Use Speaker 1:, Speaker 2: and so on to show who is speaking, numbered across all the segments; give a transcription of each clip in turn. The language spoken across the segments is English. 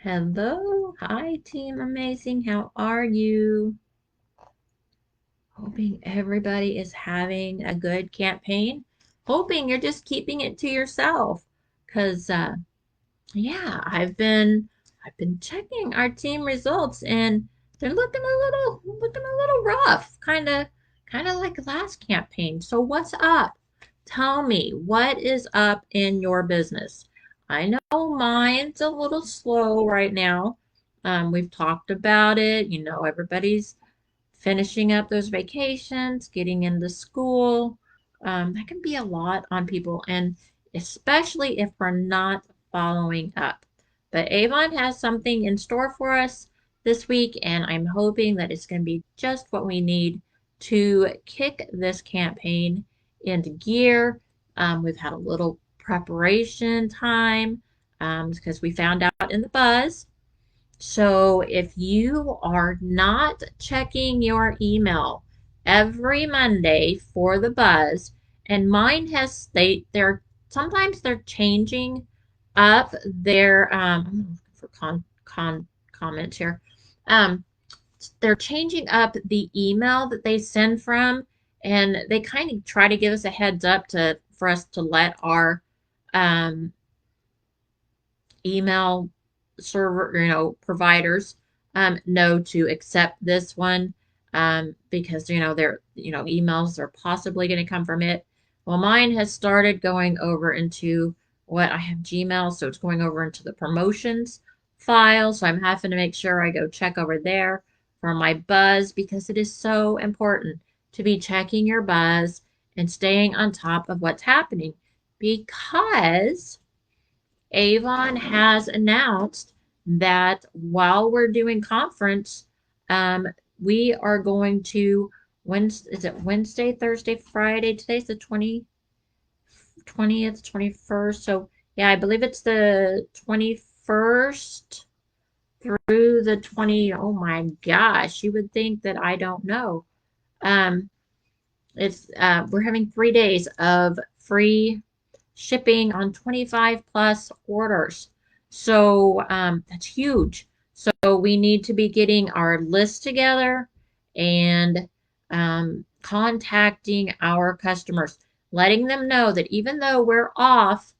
Speaker 1: Hello, hi Team Amazing. How are you? Hoping everybody is having a good campaign. Hoping you're just keeping it to yourself. 'Cause yeah, I've been checking our team results and they're looking a little rough. Kinda like last campaign. So what's up? Tell me, what is up in your business? I know mine's a little slow right now. We've talked about it. Everybody's finishing up those vacations, getting into school. That can be a lot on people, and especially if we're not following up. But Avon has something in store for us this week, and I'm hoping that it's going to be just what we need to kick this campaign into gear. We've had a little preparation time because we found out in the buzz. So if you are not checking your email every Monday for the buzz, and mine has they're sometimes they're changing up their I'm looking for comments here. Um, they're changing up the email that they send from, and they kind of try to give us a heads up to for us to let our um, email server, providers know to accept this one because their emails are possibly going to come from it. Well, mine has started going over into what I have Gmail, so it's going over into the promotions file. So I'm having to make sure I go check over there for my buzz because it is so important to be checking your buzz and staying on top of what's happening because Avon has announced that while we're doing conference, we are going to Wednesday, is it Wednesday, Thursday, Friday? Today's the 20th, 21st. So yeah, I believe it's the 21st through the 20. Oh my gosh, you would think that I don't know. Um, it's we're having 3 days of free shipping on 25 plus orders. So that's huge. So we need to be getting our list together and contacting our customers, letting them know that even though we're off,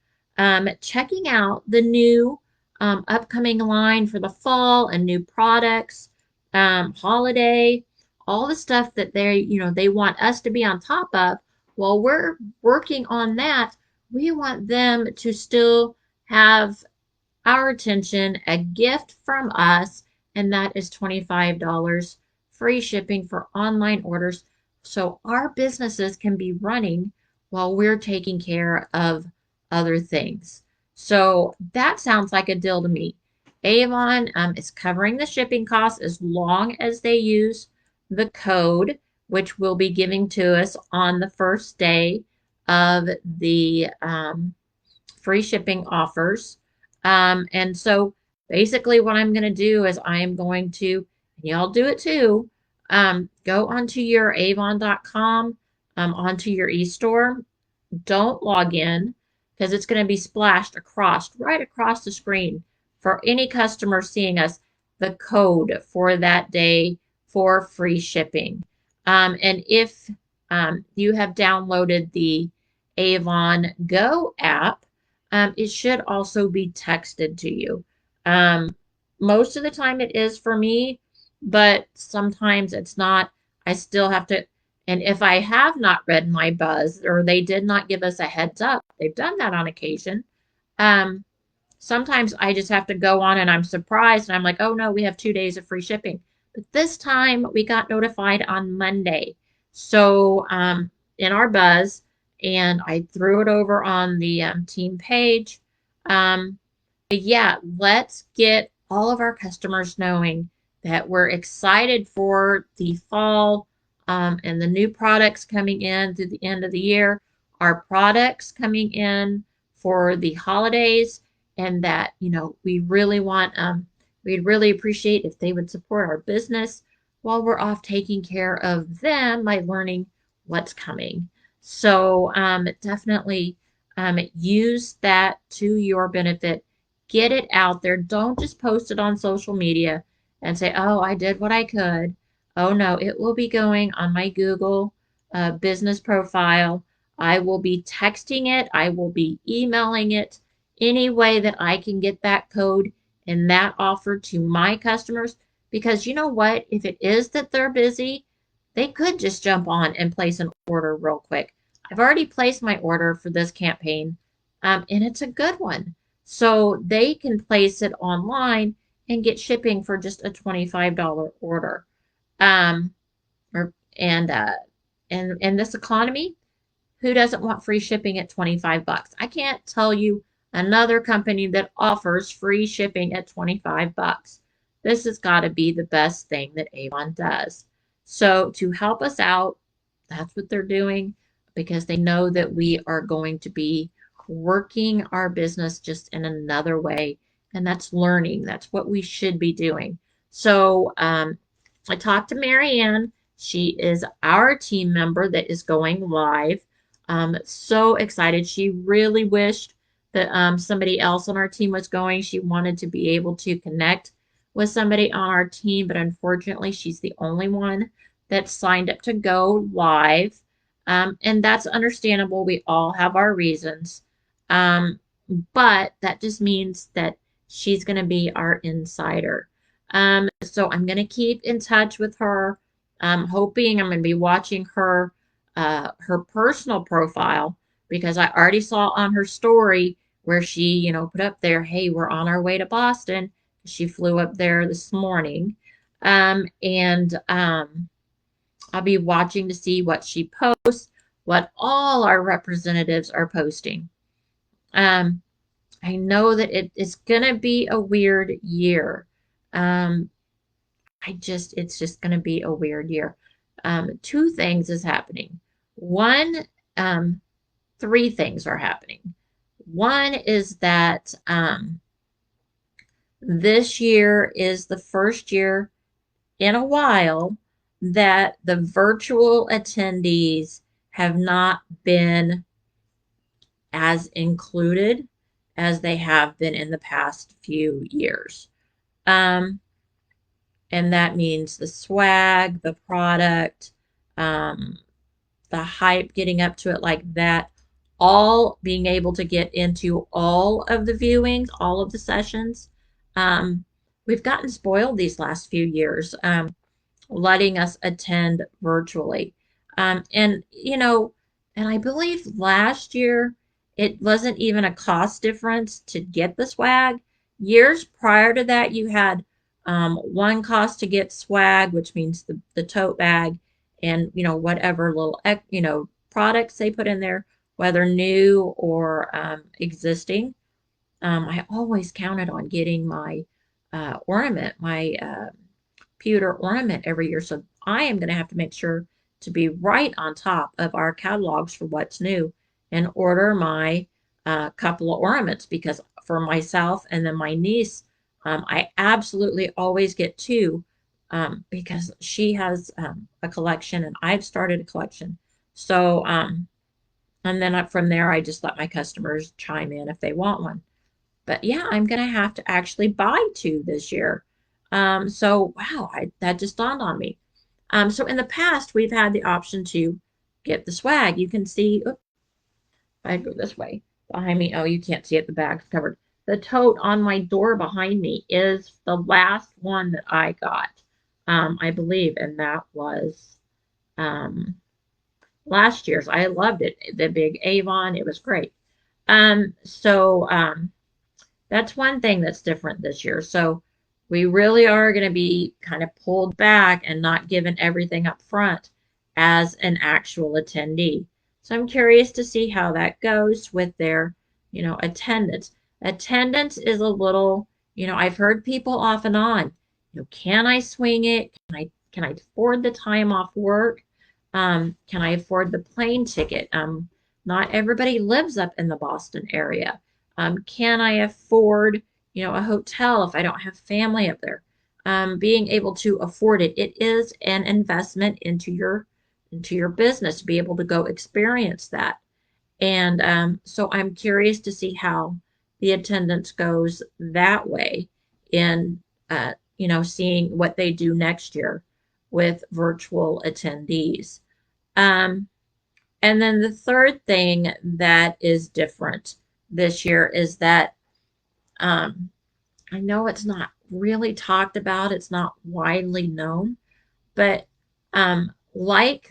Speaker 1: checking out the new upcoming line for the fall and new products, holiday, all the stuff that they want us to be on top of. While we're working on that, we want them to still have our attention, a gift from us, and that is $25 free shipping for online orders so our businesses can be running while we're taking care of other things. So that sounds like a deal to me. Avon is covering the shipping costs as long as they use the code, which will be giving to us on the first day of the free shipping offers. And so basically what I'm going to do is I am going to, and y'all do it too, go onto your avon.com, onto your e-store. Don't log in because it's going to be splashed right across the screen for any customer seeing us, the code for that day for free shipping. And if you have downloaded the Avon Go app, it should also be texted to you. Um, Most of the time it is for me, but sometimes it's not. I still have to, and if I have not read my buzz or they did not give us a heads up, they've done that on occasion. Um, Sometimes I just have to go on and I'm surprised and I'm like, oh no, we have 2 days of free shipping. But this time we got notified on Monday. So in our buzz, and I threw it over on the team page. Um, but yeah, let's get all of our customers knowing that we're excited for the fall and the new products coming in through the end of the year, our products coming in for the holidays, and that, we really we'd really appreciate if they would support our business while we're off taking care of them by learning what's coming. So definitely use that to your benefit Get it out there. Don't just post it on social media and say, oh, I did what I could. Oh, no, it will be going on my Google business profile. I will be texting it. I will be emailing it any way that I can get that code and that offer to my customers. Because you know what? If it is that they're busy, they could just jump on and place an order real quick. I've already placed my order for this campaign, and it's a good one. So they can place it online and get shipping for just a $25 order. Um, or and in this economy, who doesn't want free shipping at 25 bucks? I can't tell you another company that offers free shipping at 25 bucks. This has got to be the best thing that Avon does. So to help us out, that's what they're doing because they know that we are going to be working our business just in another way. And that's learning. That's what we should be doing. So I talked to Marianne. She is our team member that is going live. So excited. She really wished that somebody else on our team was going. She wanted to be able to connect with somebody on our team, but unfortunately, she's the only one that signed up to go live. And that's understandable. We all have our reasons. Um, but that just means that she's going to be our insider. So I'm going to keep in touch with her. I'm hoping I'm going to be watching her personal profile because I already saw on her story where she, put up there, hey, we're on our way to Boston. She flew up there this morning. And I'll be watching to see what she posts, what all our representatives are posting. I know that it's gonna be a weird year. Um, it's just gonna be a weird year. Two things is happening. One, three things are happening. One is that this year is the first year in a while that the virtual attendees have not been as included as they have been in the past few years. And that means the swag, the product, um, the hype getting up to it like that, all being able to get into all of the viewings, all of the sessions. We've gotten spoiled these last few years. Letting us attend virtually. And I believe last year it wasn't even a cost difference to get the swag. Years prior to that, you had one cost to get swag, which means the tote bag and, whatever little, products they put in there, whether new or existing. I always counted on getting my ornament, my pewter ornament every year. So I am going to have to make sure to be right on top of our catalogs for what's new and order my couple of ornaments because for myself and then my niece, I absolutely always get two because she has a collection and I've started a collection. So, and then from there, I just let my customers chime in if they want one. But yeah, I'm going to have to actually buy two this year. So wow, that just dawned on me. So in the past, we've had the option to get the swag. You can see, oops, if I go this way behind me. Oh, you can't see it. The bag's covered. The tote on my door behind me is the last one that I got, I believe, and that was um, last year's. I loved it. The big Avon. It was great. So that's one thing that's different this year. So we really are going to be kind of pulled back and not given everything up front as an actual attendee. So I'm curious to see how that goes with their, attendance. Attendance is a little, I've heard people off and on, can I swing it? Can I afford the time off work? Can I afford the plane ticket? Not everybody lives up in the Boston area. Can I afford, a hotel if I don't have family up there? Being able to afford it, it is an investment into your business to be able to go experience that. And so I'm curious to see how the attendance goes that way in, seeing what they do next year with virtual attendees. Um, and then the third thing that is different this year is that um, I know it's not really talked about, it's not widely known, but like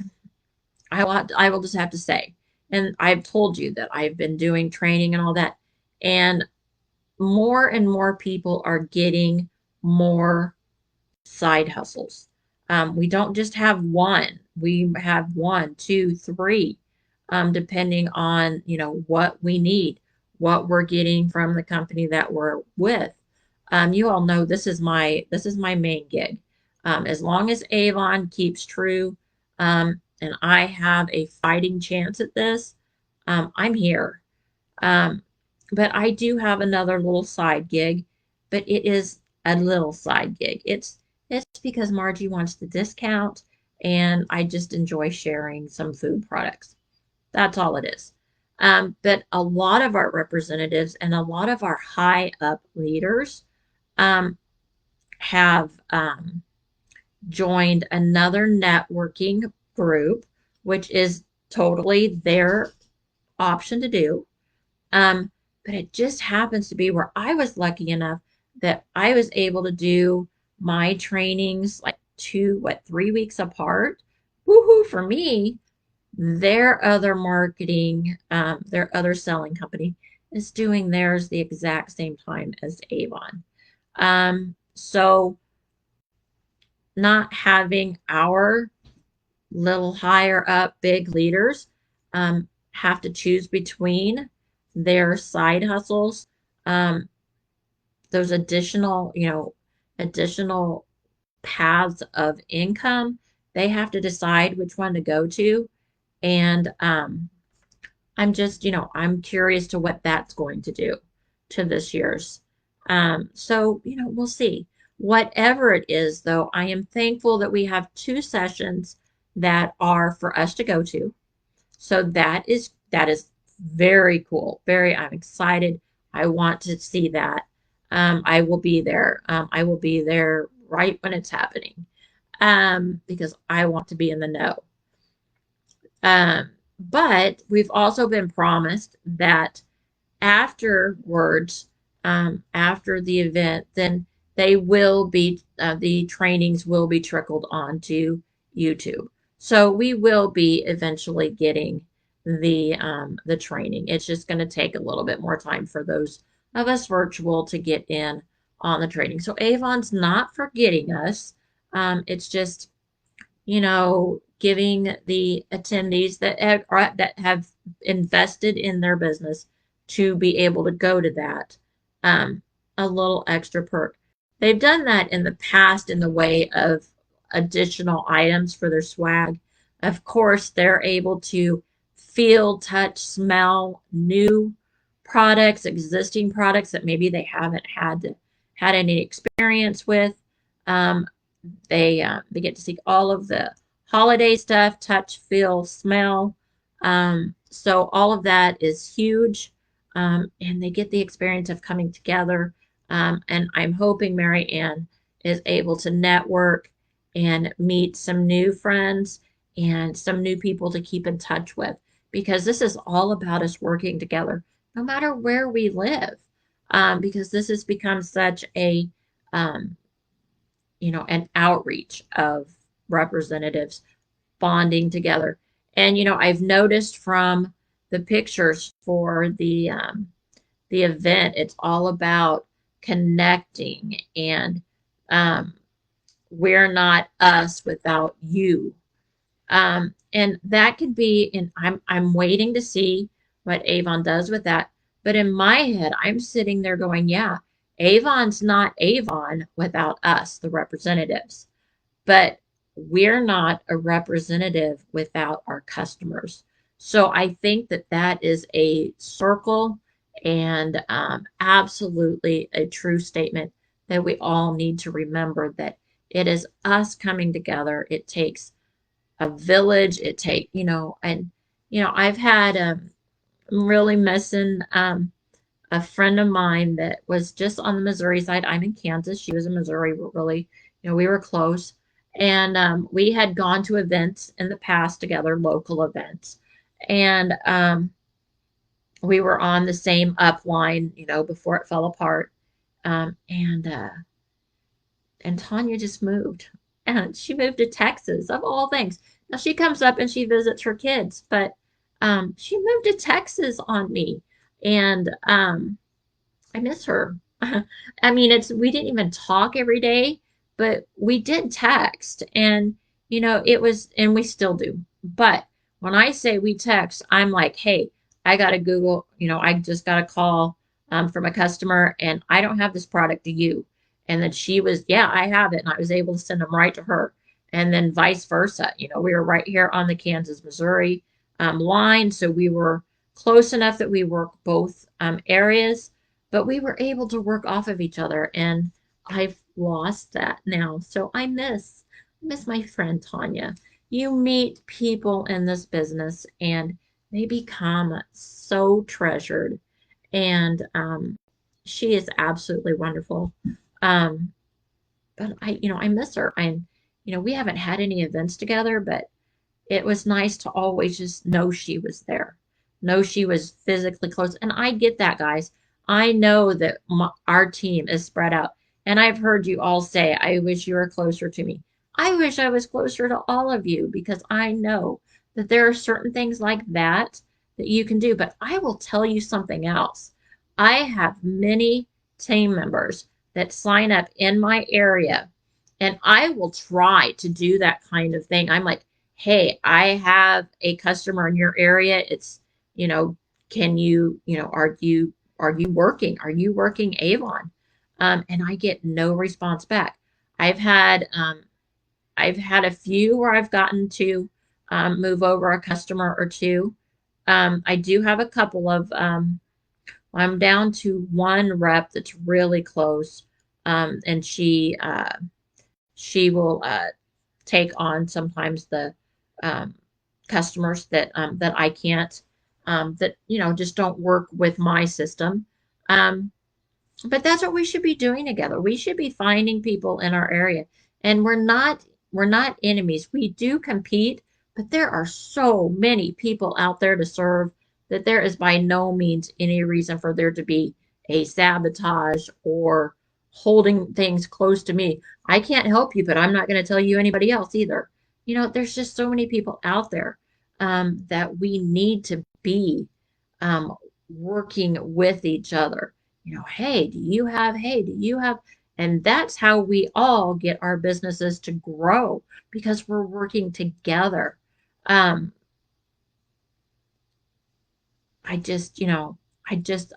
Speaker 1: I will just have to say, and I've told you that I've been doing training and all that, and more people are getting more side hustles. We don't just have one. We have one, two, three, depending on, what we need, what we're getting from the company that we're with. You all know this is my main gig. As long as Avon keeps true, and I have a fighting chance at this, I'm here. Um, but I do have another little side gig, but it is a little side gig. It's because Margie wants the discount and I just enjoy sharing some food products. That's all it is. But a lot of our representatives and a lot of our high up leaders um, have joined another networking group, which is totally their option to do. Um, but it just happens to be where I was lucky enough that I was able to do my trainings like 3 weeks apart. Woohoo for me. Their other marketing, their other selling company is doing theirs the exact same time as Avon. So not having our little higher up big leaders have to choose between their side hustles, um, those additional paths of income. They have to decide which one to go to. And I'm curious to what that's going to do to this year's. So, we'll see. Whatever it is, though, I am thankful that we have 2 sessions that are for us to go to. So that is very cool. I'm excited. I want to see that. I will be there. I will be there right when it's happening. Because I want to be in the know. But we've also been promised that afterwards, after the event, then the trainings will be trickled onto YouTube. So we will be eventually getting the training. It's just going to take a little bit more time for those of us virtual to get in on the training. So Avon's not forgetting us. It's just giving the attendees that have invested in their business to be able to go to that um, a little extra perk. They've done that in the past in the way of additional items for their swag. Of course, they're able to feel, touch, smell new products, existing products that maybe they haven't had any experience with. Um, they get to see all of the holiday stuff, touch, feel, smell. So all of that is huge. And they get the experience of coming together. And I'm hoping Mary Ann is able to network and meet some new friends and some new people to keep in touch with because this is all about us working together, no matter where we live. Because this has become such um, an outreach of representatives bonding together. And I've noticed from the pictures for the event, it's all about connecting and um, we're not us without you. And that could be, and I'm waiting to see what Avon does with that. But in my head, I'm sitting there going, yeah, Avon's not Avon without us, the representatives. But we're not a representative without our customers. So I think that that is a circle and absolutely a true statement that we all need to remember that it is us coming together. It takes a village. And I've had I'm really missing a friend of mine that was just on the Missouri side. I'm in Kansas. She was in Missouri. We're really, we were close. And we had gone to events in the past together, local events. And we were on the same upline, before it fell apart. And Tanya just moved. And she moved to Texas, of all things. Now she comes up and she visits her kids, but she moved to Texas on me. And I miss her. I mean, we didn't even talk every day, but we did text, and it was, and we still do. But when I say we text, I'm like, hey, I got to Google, I just got a call from a customer, and I don't have this product, to you? And then she was, yeah, I have it, and I was able to send them right to her, and then vice versa. We were right here on the Kansas Missouri line, so we were close enough that we work both areas, but we were able to work off of each other, and I've lost that now. So I miss my friend Tanya. You meet people in this business and they become so treasured, and she is absolutely wonderful. Um, but I miss her. We haven't had any events together, but it was nice to always just know she was there, know she was physically close. And I get that, guys. I know that our team is spread out. And I've heard you all say, I wish you were closer to me. I wish I was closer to all of you, because I know that there are certain things like that you can do. But I will tell you something else. I have many team members that sign up in my area, and I will try to do that kind of thing. I'm like, hey, I have a customer in your area. It's, can you, are you working? Are you working Avon? And I get no response back. I've had, um, I've had a few where I've gotten to move over a customer or two. I do have a couple of, I'm down to one rep that's really close. And she will take on sometimes the um, customers that I can't, that just don't work with my system. Um, but that's what we should be doing together. We should be finding people in our area, and we're not enemies. We do compete, but there are so many people out there to serve that there is by no means any reason for there to be a sabotage or holding things close to me. I can't help you, but I'm not going to tell you anybody else either. There's just so many people out there that we need to be um, working with each other. Hey, do you have, hey, do you have? And that's how we all get our businesses to grow, because we're working together. Um, I just,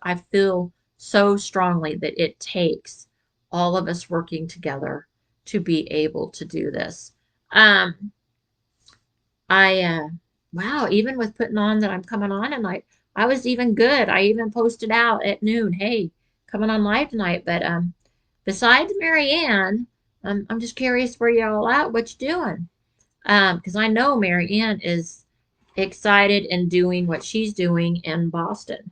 Speaker 1: I feel so strongly that it takes all of us working together to be able to do this. Um, wow, even with putting on that I'm coming on tonight, I was even good. I even posted out at noon, hey, coming on live tonight. But besides Mary Ann, I'm just curious where y'all at, what you doing? Because I know Mary Ann is excited and doing what she's doing in Boston.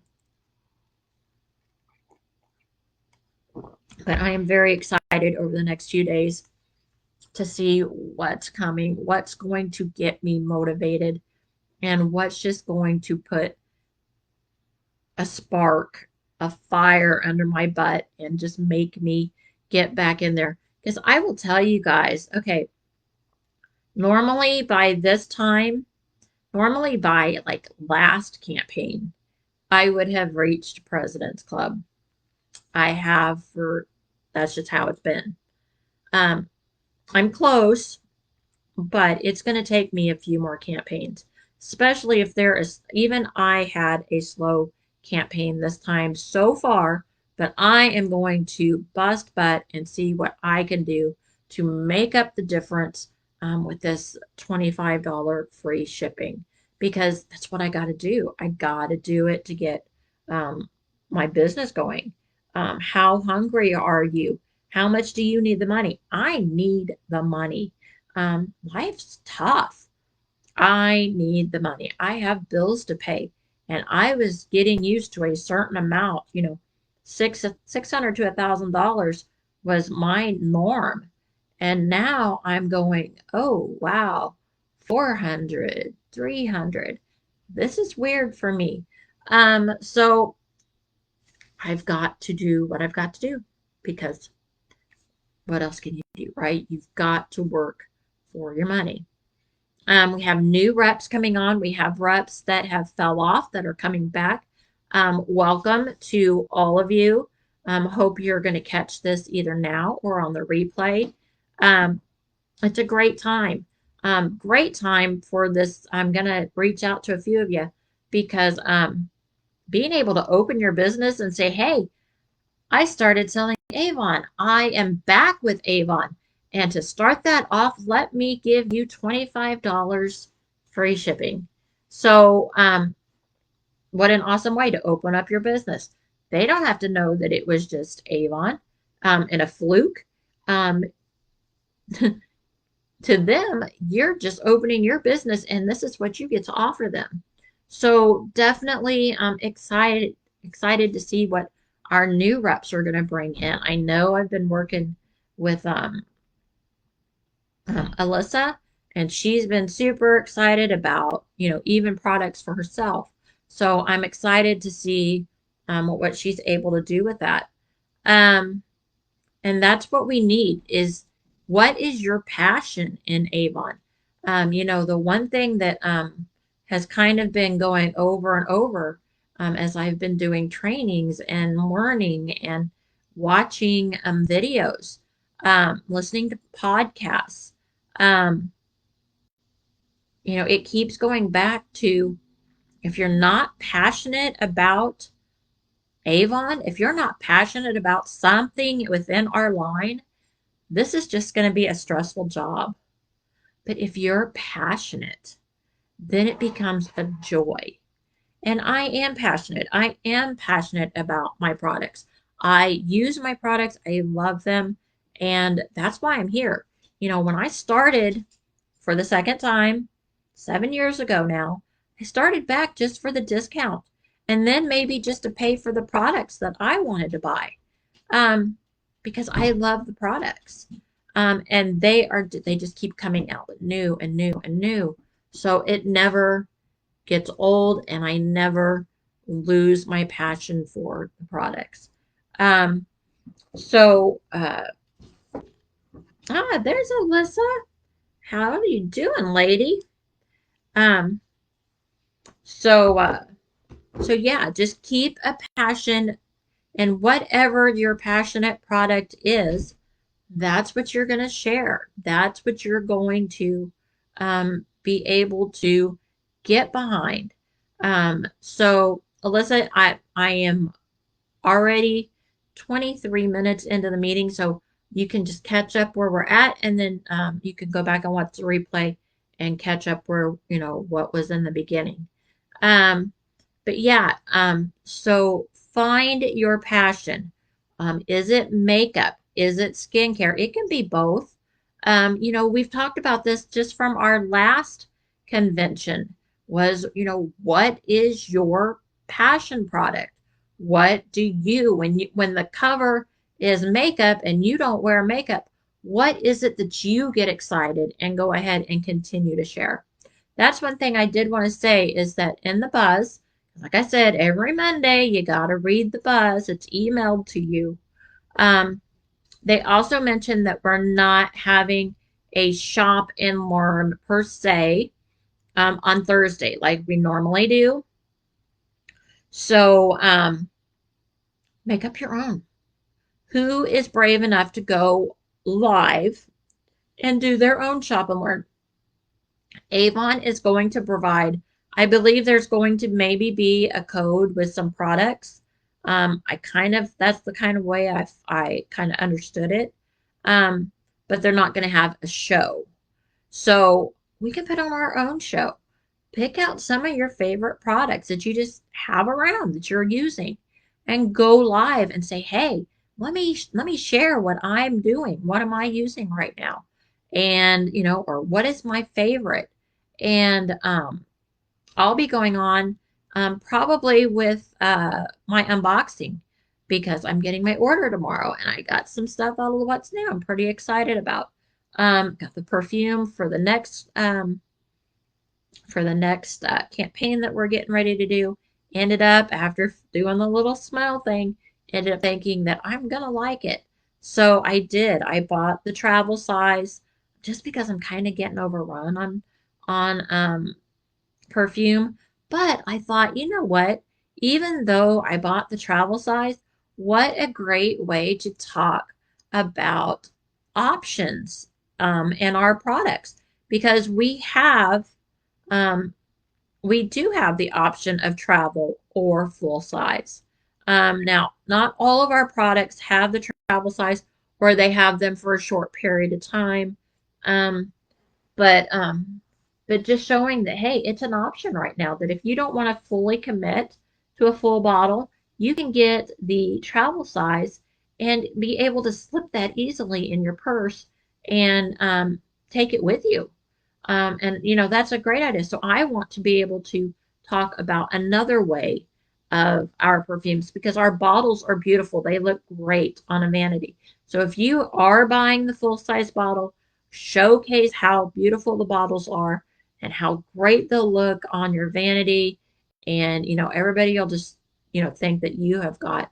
Speaker 1: But I am very excited over the next few days to see what's coming, what's going to get me motivated, and what's just going to put a spark, a fire under my butt and just make me get back in there. Because I will tell you guys, okay, normally by this time, normally by like last campaign, I would have reached President's Club. I have that's just how it's been. Um, I'm close, but it's going to take me a few more campaigns, especially if there is, even I had a slow campaign this time so far, but I am going to bust butt and see what I can do to make up the difference with this $25 free shipping, because that's what I got to do. I got to do it to get um, my business going. How hungry are you? How much do you need the money? I need the money. Life's tough. I need the money. I have bills to pay. And I was getting used to a certain amount. $600 to $1,000 was my norm. And now I'm going, oh, wow, 400, 300. This is weird for me. So I've got to do what I've got to do because what else can you do, right? You've got to work for your money. We have new reps coming on. We have reps that have fell off that are coming back. Welcome to all of you. Hope you're going to catch this either now or on the replay. It's a great time. Great time for this. I'm going to reach out to a few of you because being able to open your business and say, hey, I started selling Avon. I am back with Avon. And to start that off, let me give you $25 free shipping. So, what an awesome way to open up your business. They don't have to know that it was just Avon and a fluke. To them, you're just opening your business and this is what you get to offer them. So definitely excited to see what our new reps are going to bring in. I know I've been working with Alyssa, and she's been super excited about, even products for herself. So I'm excited to see what she's able to do with that. And that's what we need is what is your passion in Avon? The one thing that has kind of been going over and over as I've been doing trainings and learning and watching videos, listening to podcasts. It keeps going back to if you're not passionate about Avon, if you're not passionate about something within our line, this is just going to be a stressful job. But if you're passionate, then it becomes a joy. And I am passionate. I am passionate about my products. I use my products. I love them. And that's why I'm here. When I started for the second time, 7 years ago now, I started back just for the discount and then maybe just to pay for the products that I wanted to buy because I love the products. And they just keep coming out with new and new and new. So it never gets old and I never lose my passion for the products. There's Alyssa. How are you doing, lady? Um, so yeah, just keep a passion and whatever your passionate product is, that's what you're going to share. That's what you're going to be able to get behind. So Alyssa, I am already 23 minutes into the meeting, so you can just catch up where we're at, and then you can go back and watch the replay and catch up where, what was in the beginning. But yeah, so find your passion. Is it makeup? Is it skincare? It can be both. We've talked about this just from our last convention was, what is your passion product? What do you, when the cover is makeup and you don't wear makeup, what is it that you get excited and go ahead and continue to share? That's one thing I did want to say is that in the buzz, like I said, every Monday you got to read the buzz. It's emailed to you. They also mentioned that we're not having a shop and learn per se on Thursday like we normally do. So make up your own. Who is brave enough to go live and do their own shop and learn? Avon is going to provide, I believe there's going to maybe be a code with some products. That's the kind of way I kind of understood it. But they're not going to have a show. So we can put on our own show. Pick out some of your favorite products that you just have around that you're using and go live and say, hey, let me share what I'm doing. What am I using right now? And, or what is my favorite? And I'll be going on probably with my unboxing. because I'm getting my order tomorrow and I got some stuff out of the what's new I'm pretty excited about. Got the perfume for the next campaign that we're getting ready to do. Ended up, after doing the little smell thing, ended up thinking that I'm going to like it. So I did. I bought the travel size just because I'm kind of getting overrun on perfume. But I thought, you know what? Even though I bought the travel size, what a great way to talk about options in our products, because um, we do have the option of travel or full size. Now, not all of our products have the travel size, or they have them for a short period of time. Um, but um, but just showing that, hey, it's an option right now, that if you don't want to fully commit to a full bottle, you can get the travel size and be able to slip that easily in your purse and take it with you. And that's a great idea. So I want to be able to talk about another way of our perfumes, because our bottles are beautiful. They look great on a vanity. So if you are buying the full size bottle, showcase how beautiful the bottles are and how great they'll look on your vanity. And everybody will just think that you have got,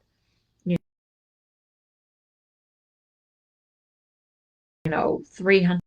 Speaker 1: you 300